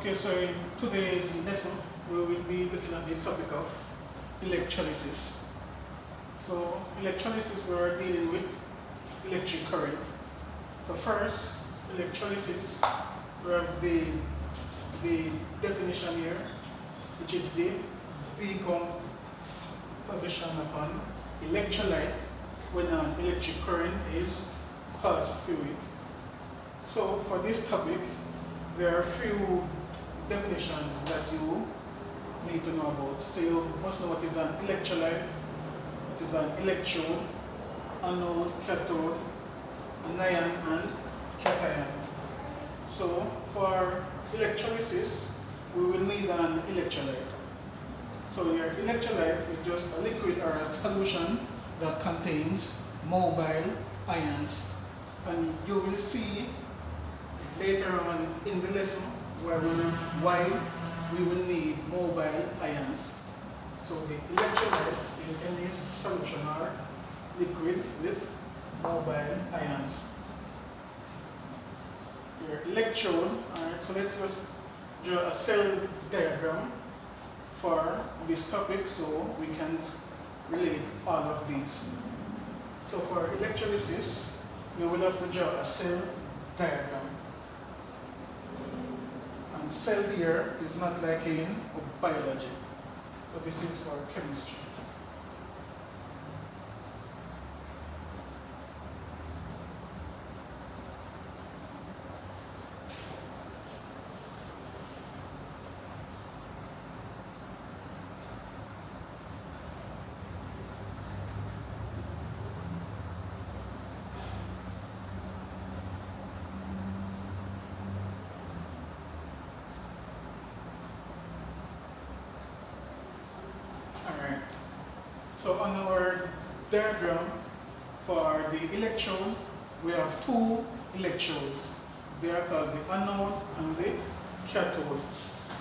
Okay, so in today's lesson, we will be looking at the topic of electrolysis. So electrolysis, we are dealing with electric current. So first, electrolysis, we have the definition here, which is the decomposition of an electrolyte when an electric current is passed through it. So for this topic, there are a few definitions that you need to know about. So you must know what is an electrolyte, what is an electrode, anode, cathode, anion, and cation. So for electrolysis, we will need an electrolyte. So your electrolyte is just a liquid or a solution that contains mobile ions. And you will see later on in the lesson why we will need mobile ions. So the electrolyte is any solution or liquid with mobile ions. Your electrode, alright, so let's just draw a cell diagram for this topic so we can relate all of these. So for electrolysis, you will have to draw a cell diagram. And cell here is not like in biology. So this is for chemistry. So on our diagram for the electrode, we have two electrodes. They are called the anode and the cathode.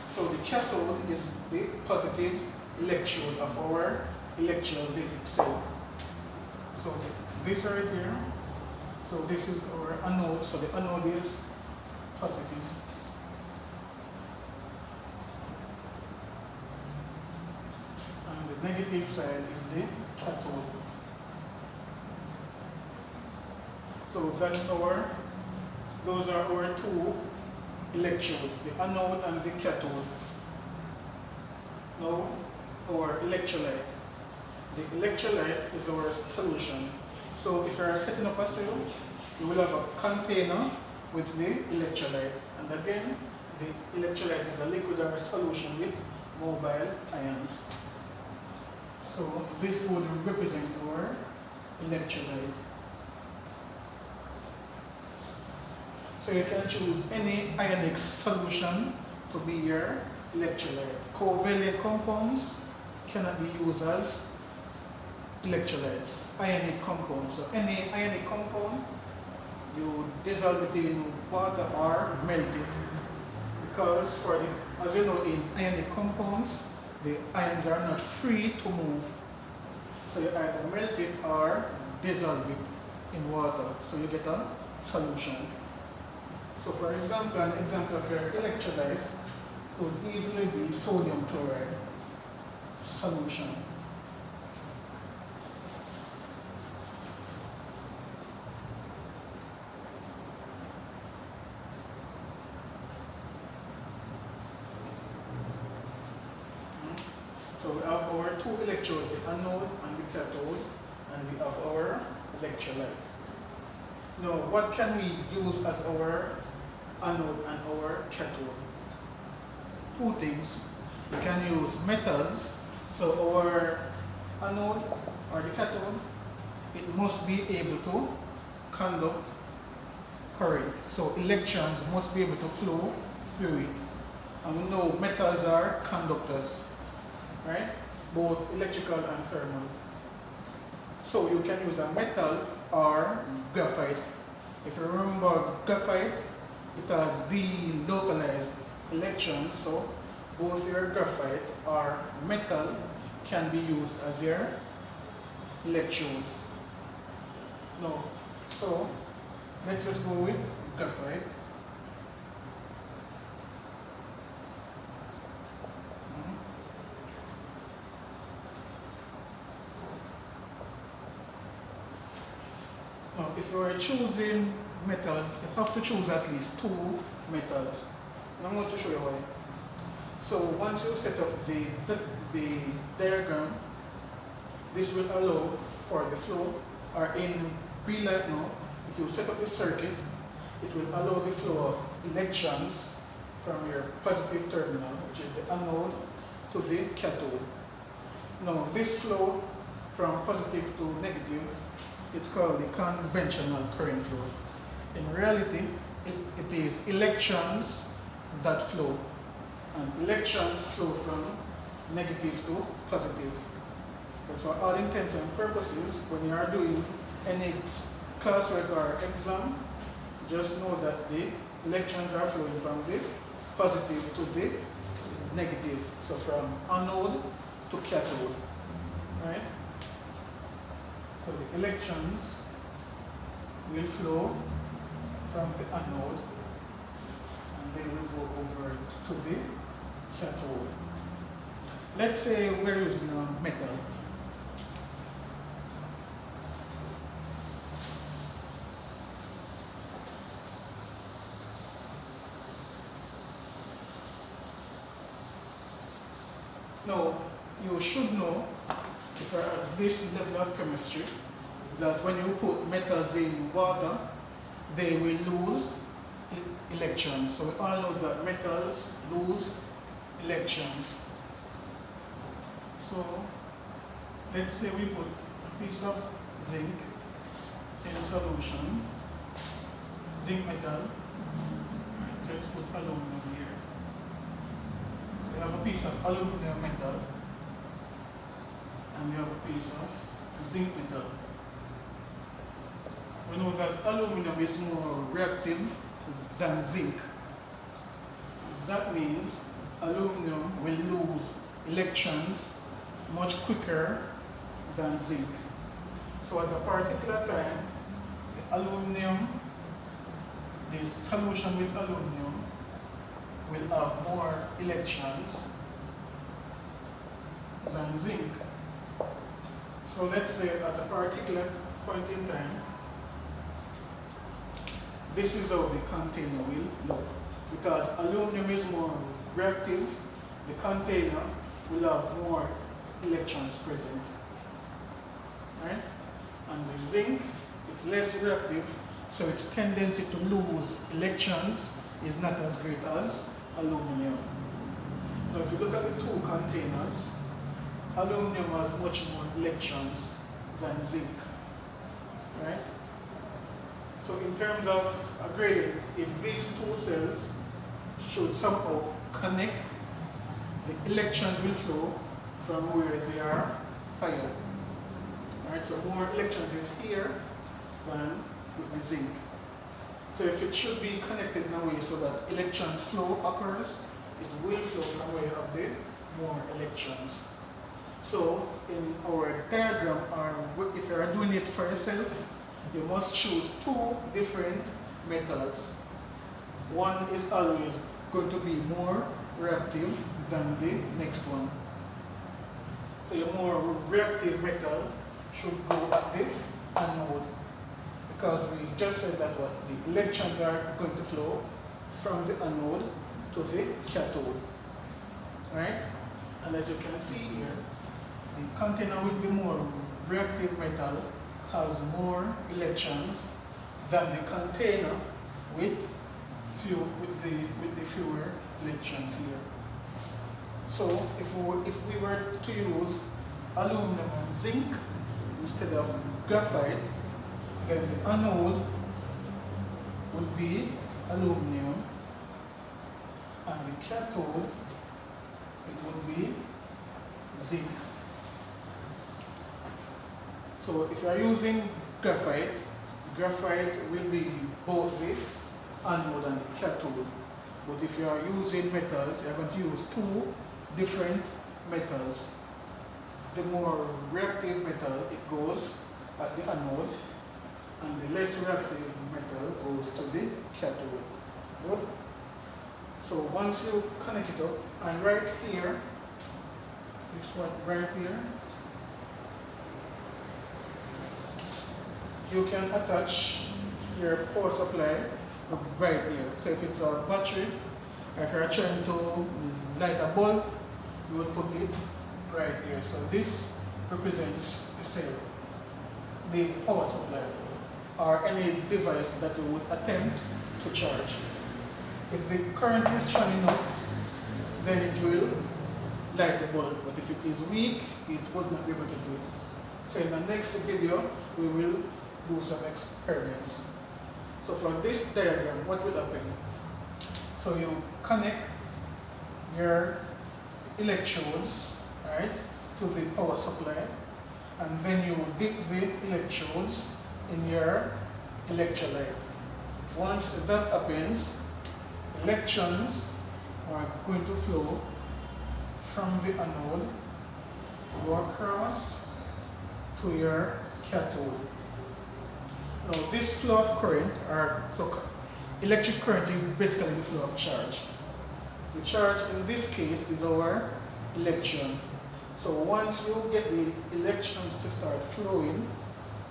So the cathode is the positive electrode of our electrolytic cell. So this right here, so this is our anode, so the anode is positive. Negative side is the cathode. So those are our two electrodes, the anode and the cathode. Now our electrolyte. The electrolyte is our solution. So if you are setting up a cell, you will have a container with the electrolyte. And again, the electrolyte is a liquid or a solution with mobile ions. So this would represent our electrolyte. So you can choose any ionic solution to be your electrolyte. Covalent compounds cannot be used as electrolytes. Ionic compounds. So any ionic compound, you dissolve it in water or melt it. Because as you know, in ionic compounds, the ions are not free to move. So you either melt it or dissolve it in water. So you get a solution. So for example, an example of your electrolyte could easily be sodium chloride solution. So we have our two electrodes, the anode and the cathode, and we have our electrolyte. Now, what can we use as our anode and our cathode? Two things. We can use metals. So our anode or the cathode, it must be able to conduct current. So electrons must be able to flow through it. And we know metals are conductors, right? Both electrical and thermal. So you can use a metal or graphite. If you remember graphite, it has delocalized electrons, so both your graphite or metal can be used as your electrodes. No, so let's just go with graphite. Now, if you are choosing metals, you have to choose at least 2 metals. And I'm going to show you why. So once you set up the diagram, this will allow for the flow, or in real life now, if you set up the circuit, it will allow the flow of electrons from your positive terminal, which is the anode, to the cathode. Now this flow from positive to negative, it's called the conventional current flow. In reality, it is electrons that flow, and electrons flow from negative to positive. But for all intents and purposes, when you are doing any classwork or exam, just know that the electrons are flowing from the positive to the negative. So from anode to cathode, right? So the electrons will flow from the anode and they will go over to the cathode. Let's say we're using a metal. Now, you should know, if you're at this level of chemistry, that when you put metals in water, they will lose electrons. So we all know that metals lose electrons. So let's say we put a piece of zinc in solution, zinc metal. Let's put aluminum here. So we have a piece of aluminum metal and we have a piece of zinc metal. We know that aluminum is more reactive than zinc. That means aluminum will lose electrons much quicker than zinc. So at a particular time, the aluminum, the solution with aluminum will have more electrons than zinc. So let's say at a particular point in time, this is how the container will look. Because aluminum is more reactive, the container will have more electrons present. Right? And with zinc, it's less reactive, so its tendency to lose electrons is not as great as aluminum. Now if you look at the two containers, aluminum has much more electrons than zinc. Right? So in terms of a gradient, if these two cells should somehow connect, the electrons will flow from where they are higher. Right? So more electrons is here than with the zinc. So if it should be connected in a way so that electrons flow occurs, it will flow from where you have the more electrons. So in our diagram, or if you are doing it for yourself, you must choose 2 different metals. One is always going to be more reactive than the next one. So your more reactive metal should go at the anode, because we just said that what the electrons are going to flow from the anode to the cathode. Right? And as you can see here, the container will be more reactive metal, has more electrons than the container with the fewer electrons here. So if we were to use aluminum and zinc instead of graphite, then the anode would be aluminum and the cathode, it would be zinc. So if you are using graphite, graphite will be both the anode and the cathode. But if you are using metals, you are going to use 2 different metals. The more reactive metal, it goes at the anode, and the less reactive metal goes to the cathode. Good? So once you connect it up, and right here, this one right here, you can attach your power supply right here. So if it's a battery, or if you're trying to light a bulb, you would put it right here. So this represents the cell, the power supply, or any device that you would attempt to charge. If the current is strong enough, then it will light the bulb. But if it is weak, it would not be able to do it. So in the next video, we will do some experiments. So for this diagram, what will happen? So you connect your electrodes, right, to the power supply, and then you dip the electrodes in your electrolyte. Once that happens, electrons are going to flow from the anode, go across to your cathode. Now this flow of current, electric current is basically the flow of charge. The charge in this case is our electron. So once you get the electrons to start flowing,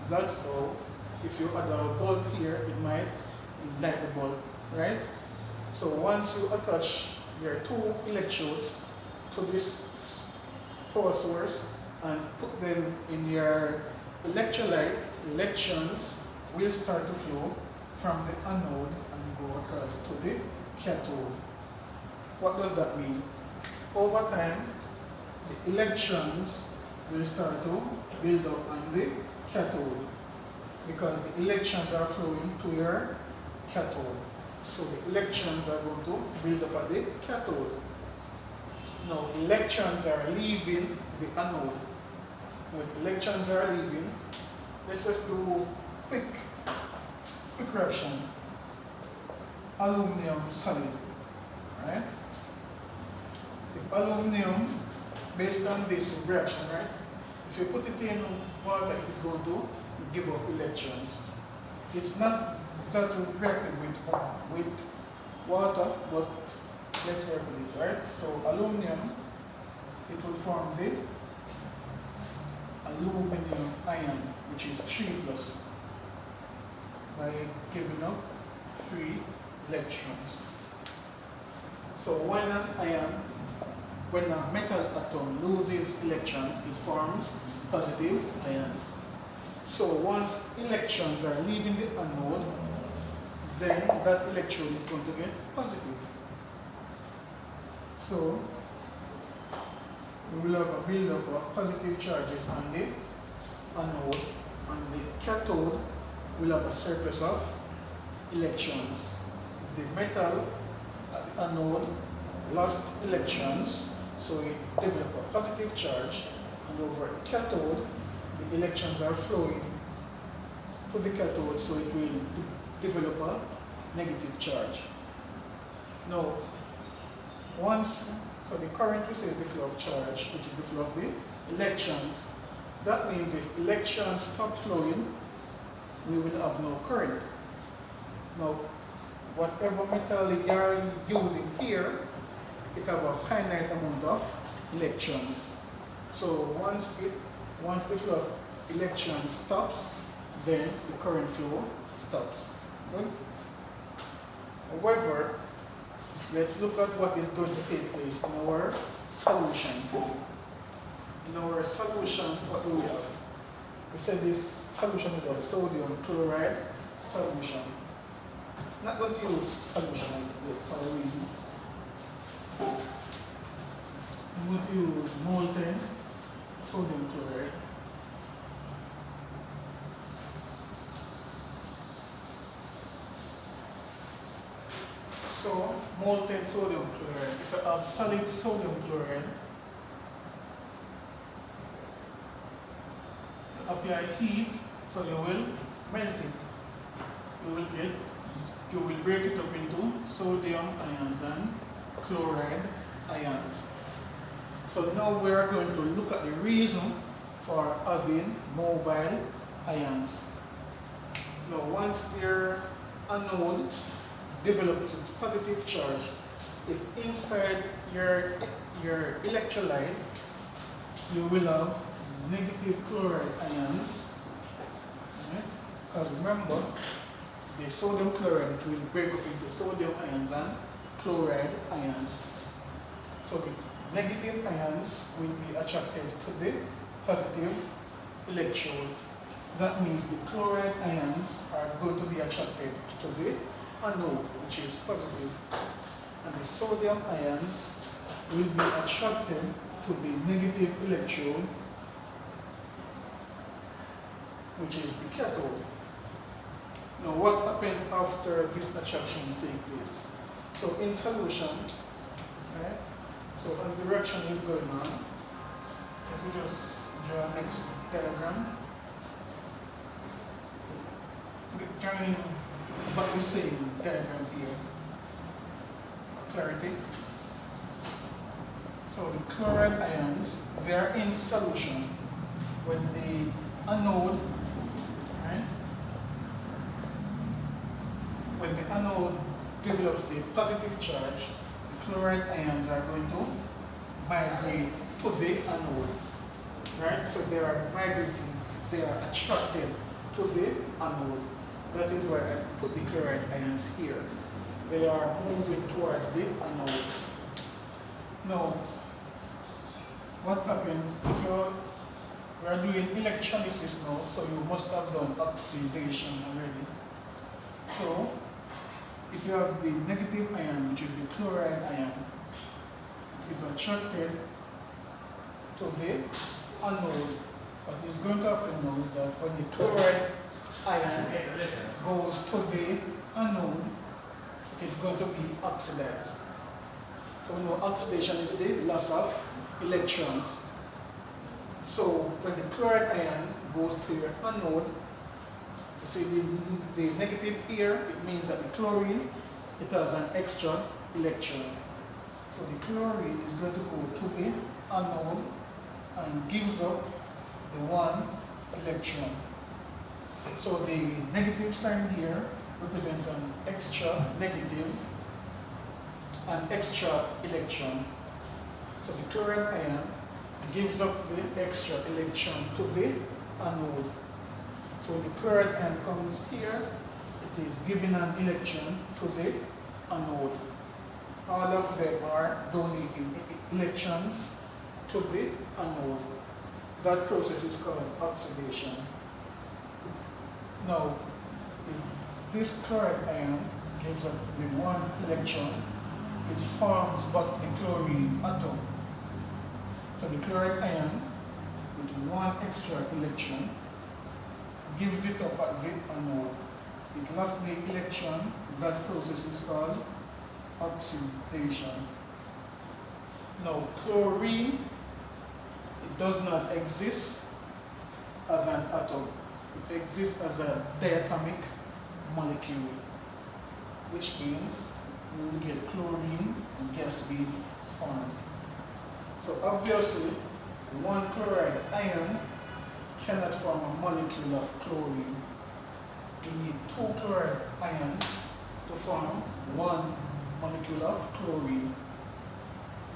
that's how, if you add a bulb here, it might light the bulb, right? So once you attach your two electrodes to this power source and put them in your electrolyte, electrons will start to flow from the anode and go across to the cathode. What does that mean? Over time, the electrons will start to build up on the cathode because the electrons are flowing to your cathode. So the electrons are going to build up at the cathode. Now electrons are leaving the anode. Now if electrons are leaving, let's just do quick reaction. Aluminum solid, right? If aluminum, based on this reaction, right? If you put it in water, it is going to give up electrons. It's not that reactive with water, but let's work with it, right? So aluminum, it would form the aluminum ion, which is 3 plus, by giving up 3 electrons. So when an ion, when a metal atom loses electrons, it forms positive ions. So once electrons are leaving the anode, then that electrode is going to get positive. So we will have a buildup of positive charges on the anode, and the cathode will have a surplus of electrons. The metal at the anode lost electrons, so it developed a positive charge, and over the cathode, the electrons are flowing to the cathode, so it will develop a negative charge. Now, so the current receives the flow of charge, which is the flow of the electrons. That means if electrons stop flowing, we will have no current. Now, whatever metal you are using here, it has a finite amount of electrons. So once the flow of electrons stops, then the current flow stops. Good? However, let's look at what is going to take place in our solution. In our solution, what do we have? We said this solution is a sodium chloride solution. Not going to use solution for a reason. We would use molten sodium chloride. So, molten sodium chloride. If I have solid sodium chloride, apply heat, so you will melt it. You will break it up into sodium ions and chloride ions. So now we are going to look at the reason for having mobile ions. Now once your anode develops its positive charge, if inside your electrolyte you will have negative chloride ions, right? Because remember, the sodium chloride, it will break up into sodium ions and chloride ions. So the negative ions will be attracted to the positive electrode. That means the chloride ions are going to be attracted to the anode, which is positive, and the sodium ions will be attracted to the negative electrode, which is the cathode. Now what happens after this attraction takes place? So in solution, right? So as the reaction is going on, let me just draw next diagram. Drawing but the same diagram here. Clarity. So the chloride ions, they are in solution when the anode, right? When the anode develops the positive charge, the chloride ions are going to migrate to the anode, right? So they are migrating, they are attracted to the anode. That is why I put the chloride ions here. They are moving towards the anode. Now, what happens if we are doing electrolysis now, so you must have done oxidation already. So, if you have the negative ion, which is the chloride ion, is attracted to the anode. What is going to happen now is that when the chloride ion goes to the anode, it is going to be oxidized. So we know oxidation is the loss of electrons. So when the chloride ion goes to your anode, you see the negative here, it means that the chlorine, it has an extra electron. So the chlorine is going to go to the anode and gives up the one electron. So the negative sign here represents an extra negative, an extra electron. So the chloride ion gives up the extra electron to the anode. So when the chloride ion comes here, it is giving an electron to the anode. All of them are donating electrons to the anode. That process is called oxidation. Now, if this chloride ion gives up the one electron, it forms back the chlorine atom. So the chloride ion, with one extra electron, gives it up at the anode. It lost the electron. That process is called oxidation. Now, chlorine, it does not exist as an atom. It exists as a diatomic molecule, which means you will get chlorine gas being formed. So obviously, one chloride ion cannot form a molecule of chlorine. We need two chloride ions to form one molecule of chlorine.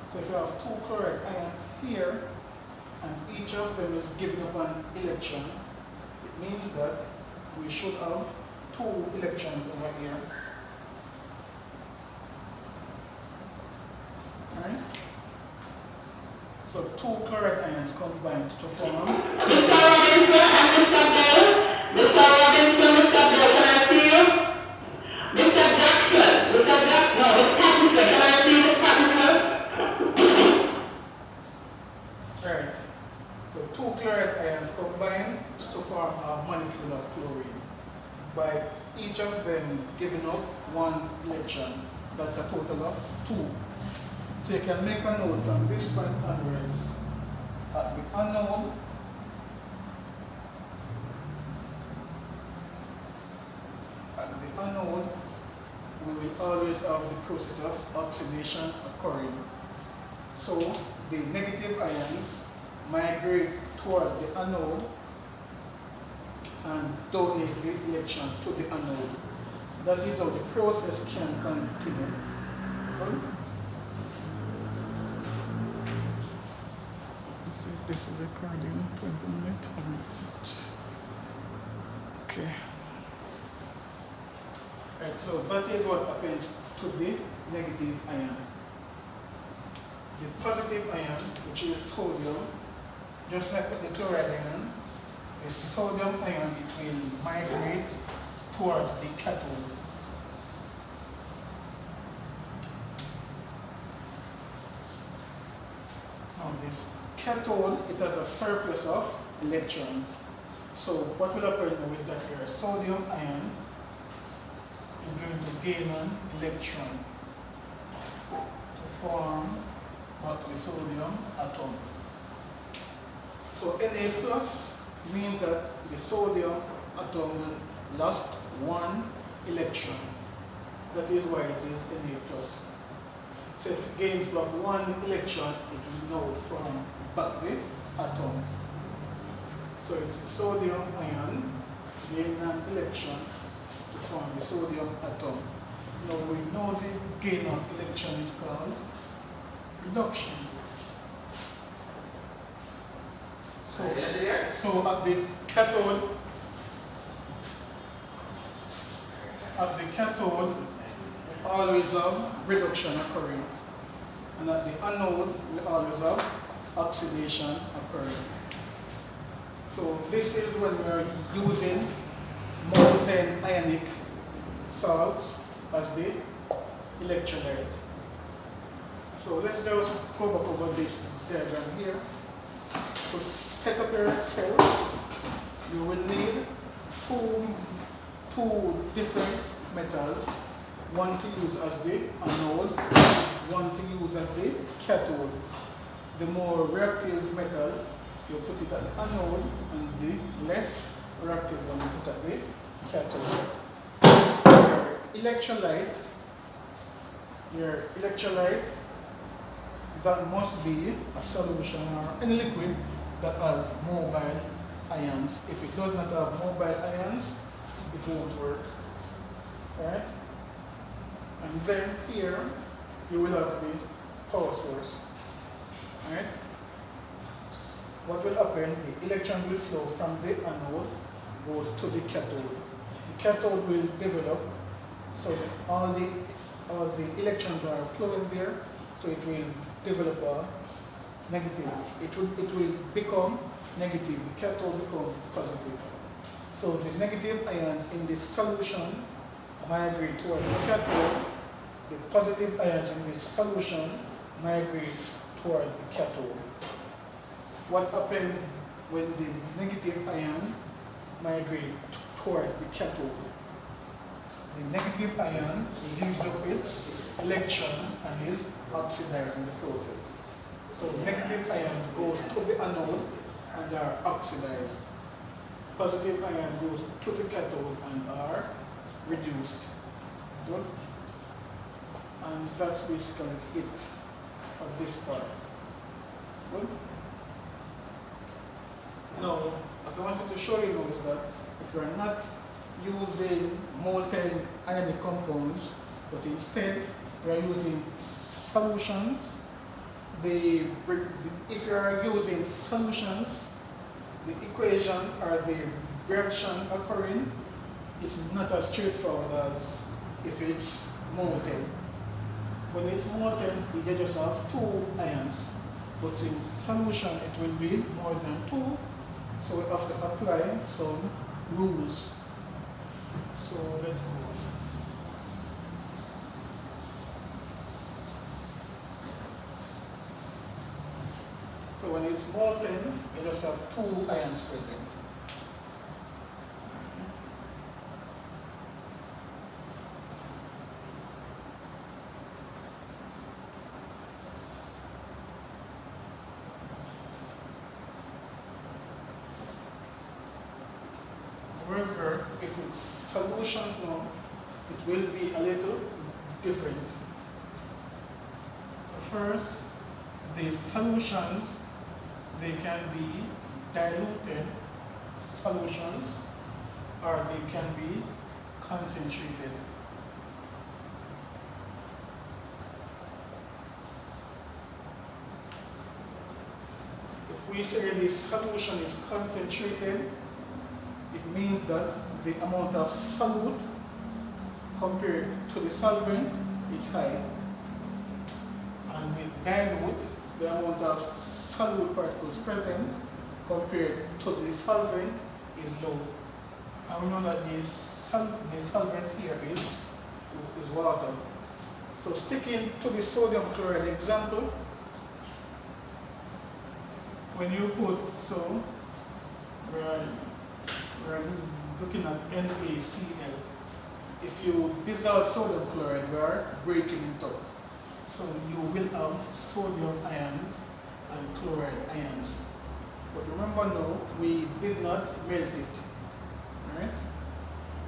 So if you have two chloride ions here, and each of them is giving up an electron, it means that we should have two electrons over here. Right? So two chloride ions combined to form. Right. So two chloride ions combined to form a molecule of chlorine, by each of them giving up one electron. That's a total of two. So you can make a note from this point onwards. At the anode, we will always have the process of oxidation occurring. So the negative ions migrate towards the anode and donate the electrons to the anode. That is how the process can continue. Let's see if this is recording 20 minutes. Okay. Right, so that is what happens to the negative ion. The positive ion, which is sodium, just like with the chloride ion, the sodium ion will migrate towards the cathode. Now this cathode, it has a surplus of electrons. So what will happen now is that your sodium ion is going to gain an electron to form what the sodium atom. So Na plus means that the sodium atom lost one electron. That is why it is Na plus. So if it gains back one electron, it will now form back the atom. So it's the sodium ion gaining an electron to form the sodium atom. Now we know the gain of electron is called reduction. So at the cathode, we always have reduction occurring, and at the anode, we always have oxidation occurring. So this is when we are using molten ionic salts as the electrolyte. So let's just go back over this diagram here. To set up your cell, you will need two different metals, one to use as the anode, one to use as the cathode. The more reactive metal, you put it at the anode, and the less reactive one you put at the cathode. Your electrolyte, that must be a solution or any liquid that has mobile ions. If it does not have mobile ions, it won't work. Right? And then here you will have the power source. Right? What will happen? The electron will flow from the anode, goes to the cathode. The cathode will develop, so that all the electrons are flowing there, so it will develop a negative. It will become negative. The cathode become positive. So the negative ions in this solution migrate toward the cathode. The positive ions in this solution migrate toward the cathode. What happens when the negative ion migrates towards the cathode? The negative ion gives up its electrons and is oxidized in the process. So negative ions goes to the anode and are oxidized. Positive ion goes to the cathode and are reduced. Good? And that's basically it for this part. Good? Now, what I wanted to show you now is that if we are not using molten ionic compounds, but instead we are using solutions, if you are using solutions, the equations or the reactions occurring, it's not as straightforward as if it's molten. When it's molten, you just have two ions, but in solution it will be more than two, so we have to apply some rules. So let's go on. So when it's molten, you just have two ions present. However, if it's solutions now, it will be a little different. So first, the solutions, they can be diluted solutions or they can be concentrated. If we say the solution is concentrated, it means that the amount of solute compared to the solvent, it's high. And with dilute, the amount of solute particles present compared to the solvent is low. And we know that the solvent here is water. So sticking to the sodium chloride example, when you put, so we're looking at NaCl. If you dissolve sodium chloride, we are breaking it up. So you will have sodium ions and chloride ions. But remember now, we did not melt it. Right?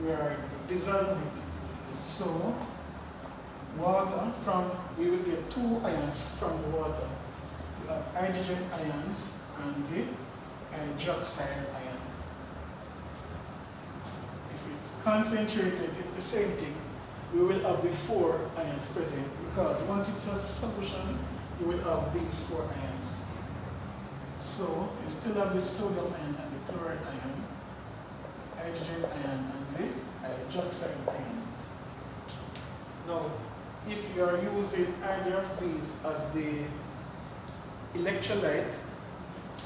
We are dissolving it. So water we will get two ions from the water. We have hydrogen ions and the hydroxide ion. If it's concentrated, it's the same thing. We will have the 4 ions present because once it's a solution, you will have these 4 ions. So you still have the sodium ion and the chloride ion, hydrogen ion and the hydroxide ion. Now, if you are using either of these as the electrolyte,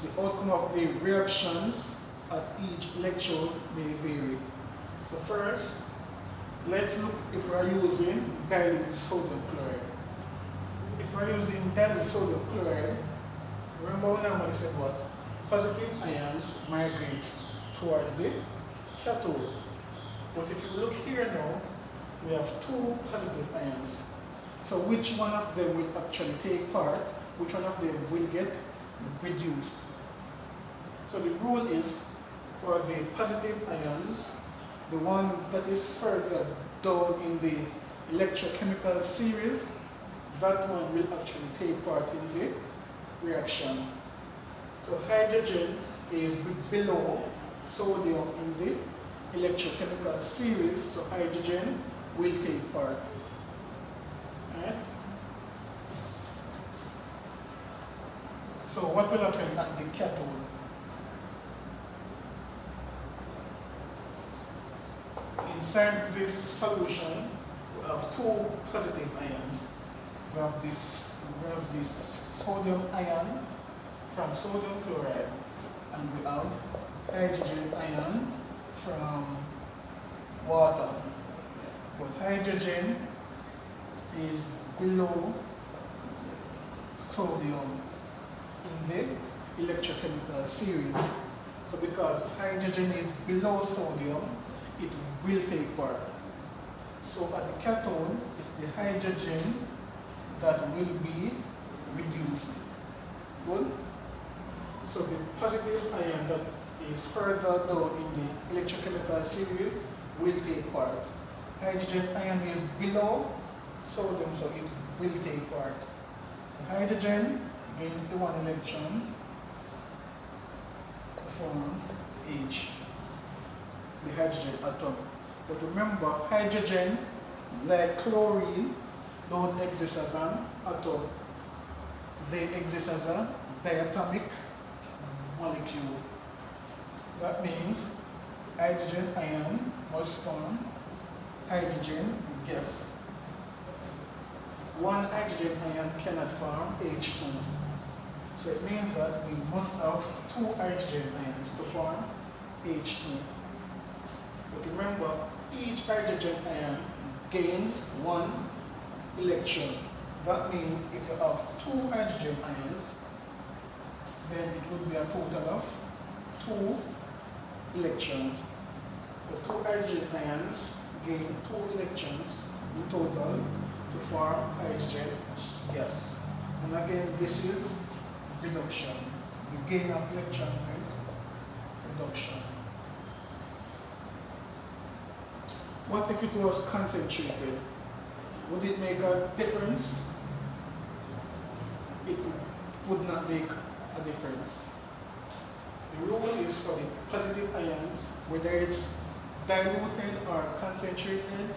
the outcome of the reactions at each electrode may vary. So first, let's look if we are using dilute sodium chloride. If we are using dilute sodium chloride, remember when I said what? Positive ions migrate towards the cathode. But if you look here now, we have 2 positive ions. So which one of them will actually take part? Which one of them will get reduced? So the rule is for the positive ions, the one that is further down in the electrochemical series, that one will actually take part in the reaction. So hydrogen is below sodium in the electrochemical series, so hydrogen will take part. Right? So what will happen at the cathode? Inside this solution, we have 2 positive ions. We have this sodium ion from sodium chloride, and we have hydrogen ion from water. But hydrogen is below sodium in the electrochemical series. So because hydrogen is below sodium, it will take part. So at the cathode, it's the hydrogen that will be reduced. Good? So the positive ion that is further down in the electrochemical series will take part. Hydrogen ion is below sodium, so it will take part. So hydrogen gains the 1 electron to form H, the hydrogen atom. But remember, hydrogen, like chlorine, don't exist as an atom. They exist as a diatomic molecule. That means hydrogen ion must form hydrogen gas. 1 hydrogen ion cannot form H2. So it means that we must have 2 hydrogen ions to form H2. But remember, each hydrogen ion gains 1 electron. That means if you have 2 hydrogen ions, then it would be a total of 2 electrons. So 2 hydrogen ions gain 2 electrons in total to form hydrogen gas. And again, this is reduction. The gain of electrons is reduction. What if it was concentrated? Would it make a difference? It would not make a difference. The rule is for the positive ions, whether it's diluted or concentrated,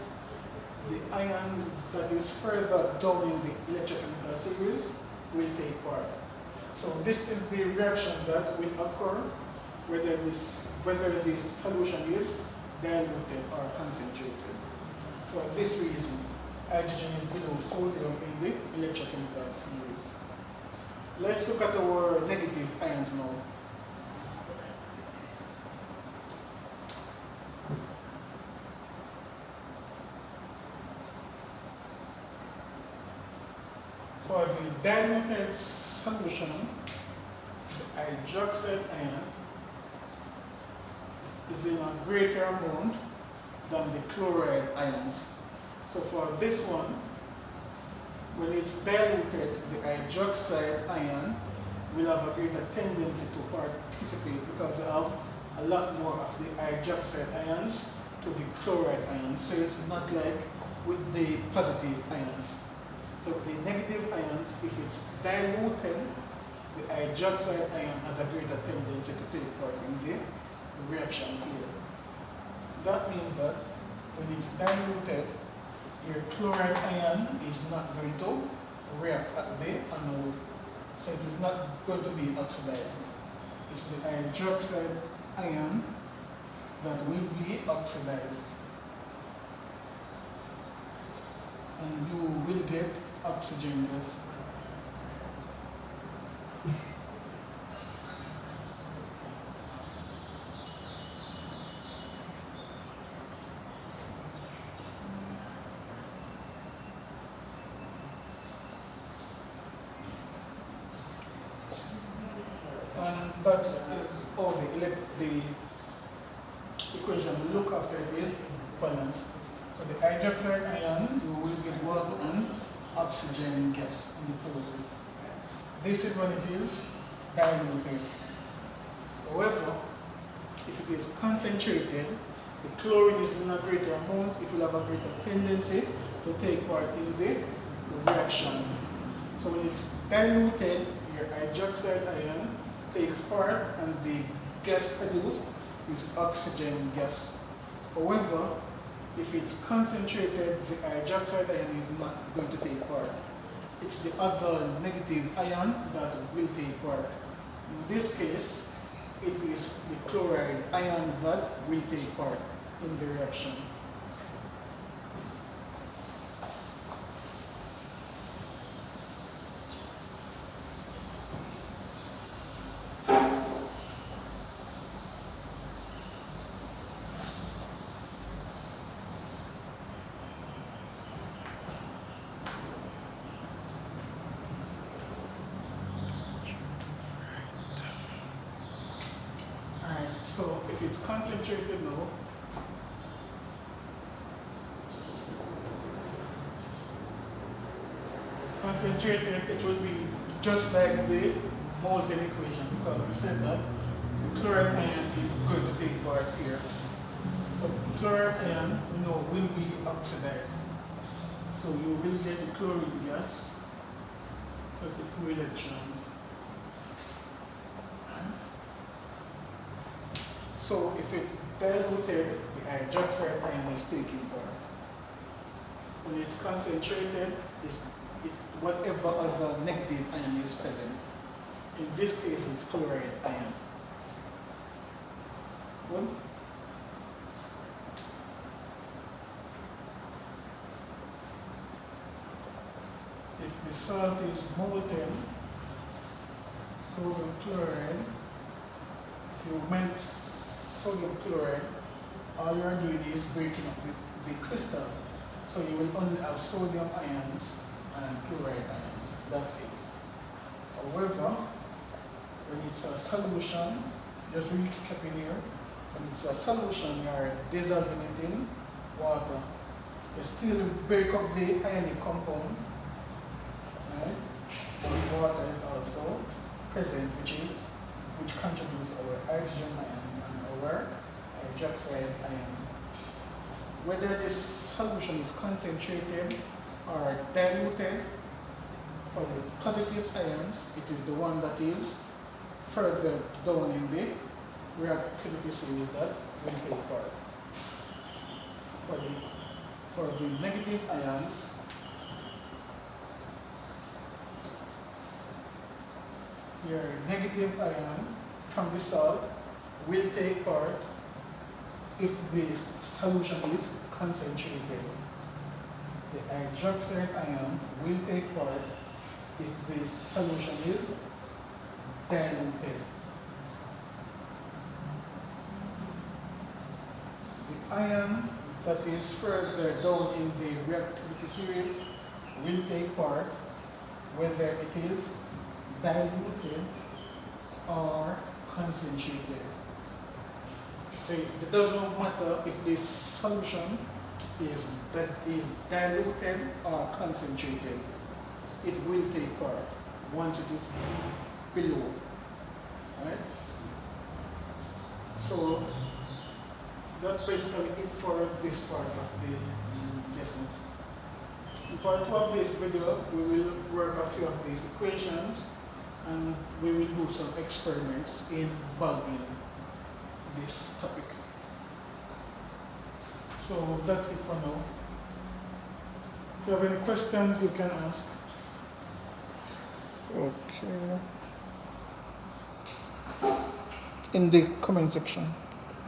the ion that is further down in the electrochemical series will take part. So this is the reaction that will occur whether this solution is diluted or concentrated. For this reason, hydrogen is below sodium in the electrochemical series. Let's look at our negative ions now. For the diluted solution, the hydroxide ion is in a greater amount than the chloride ions. So for this one, when it's diluted, the hydroxide ion will have a greater tendency to participate because they have a lot more of the hydroxide ions to the chloride ions. So it's not like with the positive ions. So the negative ions, if it's diluted, the hydroxide ion has a greater tendency to take part in the reaction here. That means that when it's diluted, your chloride ion is not going to react at the anode. So it is not going to be oxidized. It's the hydroxide ion that will be oxidized. And you will get oxygen gas. And that is all the equation we look after it is balanced. So the hydroxide ion, you will get water and oxygen gas in the process. This is when it is diluted. However, if it is concentrated, the chlorine is in a greater amount, it will have a greater tendency to take part in the reaction. So when it's diluted, your hydroxide ion takes part and the gas produced is oxygen gas. However, if it's concentrated, the hydroxide ion is not going to take part. It's the other negative ion that will take part. In this case, it is the chloride ion that will take part in the reaction. So if it's concentrated now, it will be just like the molten equation because we said that the chloride ion is going to take part here. So chloride ion, will be oxidized. So you will get the chlorine gas plus the 2 electrons. So if it's diluted, the hydroxide ion is taking part. When it's concentrated, it's whatever other negative ion is present. In this case, it's chloride ion. Good? If the salt is molten, sodium chloride, if you melt sodium chloride, all you are doing is breaking up the crystal. So you will only have sodium ions and chloride ions. That's it. However, when it's a solution, just recapping here, when it's a solution, you are dissolving it in water. You still break up the ionic compound, right? The water is also present, which contributes our hydrogen ion and our hydroxide ion. Whether this solution is concentrated or diluted, for the positive ion, it is the one that is further down in the reactivity series that will take part. For the negative ions, your negative ion from the salt will take part if the solution is concentrated. the hydroxide ion will take part if the solution is diluted. The ion that is further down in the reactivity series will take part whether it is diluted or concentrated. So it doesn't matter if the solution is diluted or concentrated. It will take part once it is below. Right? So that's basically it for this part of the lesson. In part 2 of this video, we will work a few of these equations and we will do some experiments involving this topic. So that's it for now. If you have any questions, you can ask. Okay. In the comment section.